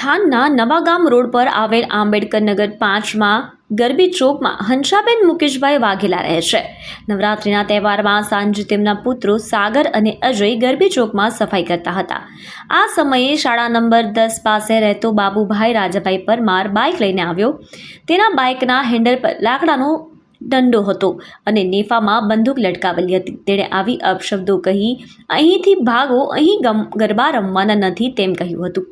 થાનના Navagam road પર આવેલ આંબેડકર નગર 5માં ગરબી ચોકમાં હંસાબેન મુકેશભાઈ વાઘેલા રહે છે। નવરાત્રિના તહેવારમાં સાંજે તેમના પુત્રો સાગર અને અજય ગરબી ચોકમાં સફાઈ કરતા હતા। આ સમયે શાળા નંબર 10 પાસે રહેતો બાબુભાઈ રાજાભાઈ પરમાર બાઇક લઈને આવ્યો। તેના બાઇકના હેન્ડલ પર લાકડાનો દંડો હતો અને નેફામાં બંદૂક લટકાવેલી હતી। તેણે આવી અપશબ્દો કહી અહીંથી ભાગો, અહીં ગરબા રમવાના નથી તેમ કહ્યું હતું।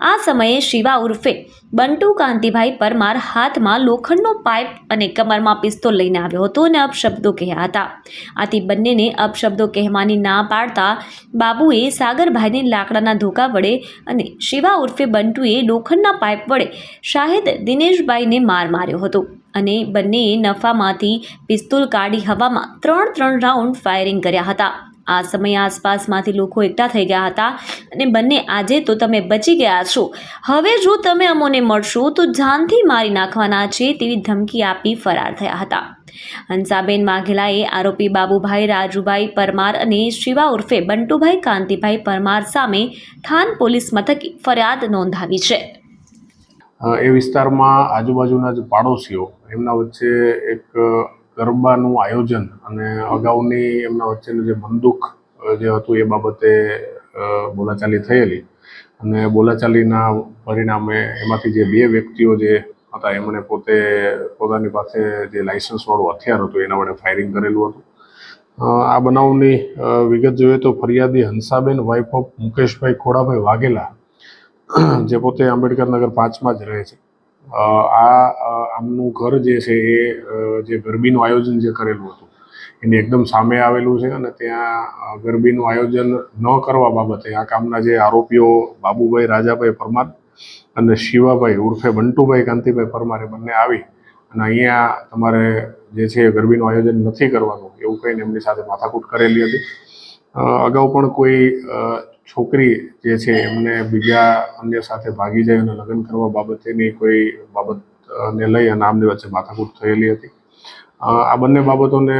આ સમયે શિવા ઉર્ફે બંટુ કાંતિભાઈ પરમાર હાથમાં લોખંડનો પાઇપ અને કમરમાં પિસ્તોલ લઈને આવ્યો હતો અને અપશબ્દો કહ્યા હતા। આથી બંનેને અપશબ્દો કહેવાની ના પાડતા બાબુએ સાગરભાઈને લાકડાના ધોકા વડે અને શિવા ઉર્ફે બંટુએ લોખંડના પાઇપ વડે શાહિદ દિનેશભાઈને માર માર્યો હતો અને બંનેએ નફામાંથી પિસ્તોલ કાઢી હવામાં 3 રાઉન્ડ ફાયરિંગ કર્યા હતા। આ સમયે આસપાસમાંથી લોકો એકઠા થઈ ગયા હતા અને બંને આજે તો તમે બચી ગયા છો, હવે જો તમે અમોને મળશો તો જાનથી મારી નાખવાના છે તેવી ધમકી આપી ફરાર થયા હતા। હંસાબેન વાઘેલાએ આરોપી બાબુભાઈ રાજુભાઈ પરમાર અને શિવા ઉર્ફે બંટુભાઈ કાંતિભાઈ પરમાર સામે થાન પોલીસ મથકે ફરિયાદ નોંધાવી છે। એ વિસ્તારમાં આજુબાજુના જે પાડોશીઓ એમના વચ્ચે એક ગરબાનું આયોજન અને અગાઉની એમના વચ્ચેનું જે બંદૂક જે હતું એ બાબતે બોલાચાલી થયેલી અને બોલાચાલીના પરિણામે એમાંથી જે 2 વ્યક્તિઓ જે હતા એમણે પોતાની પાસે જે લાઇસન્સવાળું હથિયાર હતું એના વડે ફાયરિંગ કરેલું હતું। આ બનાવની વિગત જોઈએ તો ફરિયાદી હંસાબેન વાઇફ ઓફ મુકેશભાઈ ખોડાભાઈ વાઘેલા જે પોતે આંબેડકર નગર 5માં જ રહે છે। આમનું ઘર જે છે એ જે ગરબીનું આયોજન જે કરેલું હતું એની એકદમ સામે આવેલું છે અને ત્યાં ગરબીનું આયોજન ન કરવા બાબતે આ કામના જે આરોપીઓ બાબુભાઈ રાજાભાઈ પરમાર અને શિવાભાઈ ઉર્ફે બંટુભાઈ કાંતિભાઈ પરમાર એ બંને આવી અને અહીંયા તમારે જે છે ગરબીનું આયોજન નથી કરવાનું એવું કહીને એમની સાથે માથાકૂટ કરેલી હતી। અગાઉ પણ કોઈ છોકરી જે છે એમને બીજા અન્ય સાથે ભાગી જાય અને લગ્ન કરવા બાબતેની કોઈ બાબતને લઈ અને આમની વચ્ચે માથાકૂટ થયેલી હતી। આ બંને બાબતોને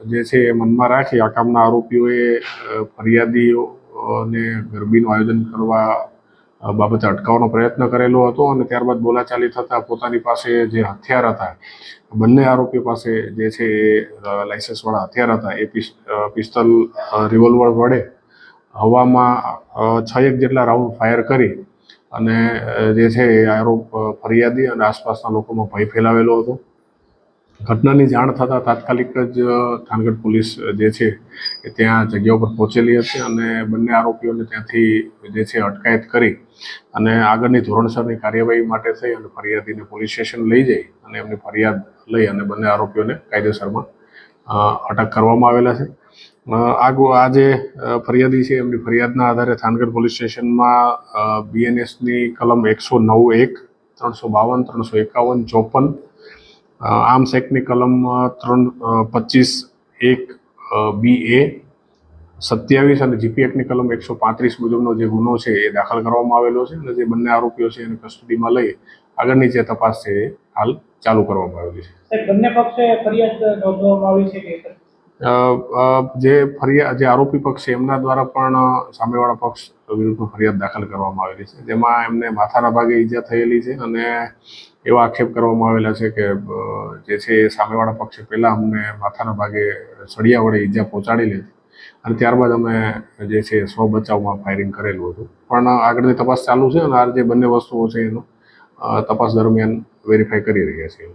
જે છે એ મનમાં રાખી આ કામના આરોપીઓએ ફરિયાદીઓને ગરબીનું આયોજન કરવા બાબતે અટકાવવાનો પ્રયત્ન કરેલો હતો અને ત્યારબાદ બોલાચાલી થતાં પોતાની પાસે જે હથિયાર હતા બંને આરોપીઓ પાસે જે છે એ લાઇસન્સવાળા હથિયાર હતા એ પિસ્તોલ રિવોલ્વર વડે હવામાં 6 જેટલા રાઉન્ડ ફાયર કરી અને જે છે એ ફરિયાદી અને આસપાસના લોકોમાં ભય ફેલાવેલો હતો। ઘટનાની જાણ થતાં તાત્કાલિક જ થાનગઢ પોલીસ જે છે એ ત્યાં જગ્યા ઉપર પહોંચેલી હતી અને બંને આરોપીઓને ત્યાંથી જે છે અટકાયત કરી અને આગળની ધોરણસરની કાર્યવાહી માટે થઈ અને ફરિયાદીને પોલીસ સ્ટેશન લઈ જઈ અને એમની ફરિયાદ લઈ અને બંને આરોપીઓને કાયદેસરમાં અટક કરવામાં આવેલા છે। આ જે ફરિયાદી છે એમની ફરિયાદના આધારે થાનગઢ પોલીસ સ્ટેશનમાં BNSની કલમ 109(1), 352, 351, 54, આર્મ્સ એક્ટની કલમ 325(1)(BA), 27 અને GP એક્ટની કલમ 135 મુજબનો જે ગુનો છે એ દાખલ કરવામાં આવેલો છે અને જે બંને આરોપીઓ છે એને કસ્ટડીમાં લઈ આગળની જે તપાસ છે એ હાલ ચાલુ કરવામાં આવેલી છે। બંને પક્ષે ફરિયાદ નોંધવામાં આવી છે કે જે આરોપી પક્ષ છે એમના દ્વારા પણ સામેવાળા પક્ષ વિરુદ્ધમાં ફરિયાદ દાખલ કરવામાં આવેલી છે જેમાં એમને માથાના ભાગે ઈજા થયેલી છે અને એવા આક્ષેપ કરવામાં આવેલા છે કે જે છે એ સામેવાળા પક્ષે પહેલાં અમને માથાના ભાગે સળિયા વડે ઈજા પહોંચાડેલી હતી અને ત્યારબાદ અમે જે છે સ્વ બચાવમાં ફાયરિંગ કરેલું હતું પણ આગળની તપાસ ચાલુ છે અને આ જે બંને વસ્તુઓ છે એનો તપાસ દરમિયાન વેરીફાઈ કરી રહ્યા છીએ।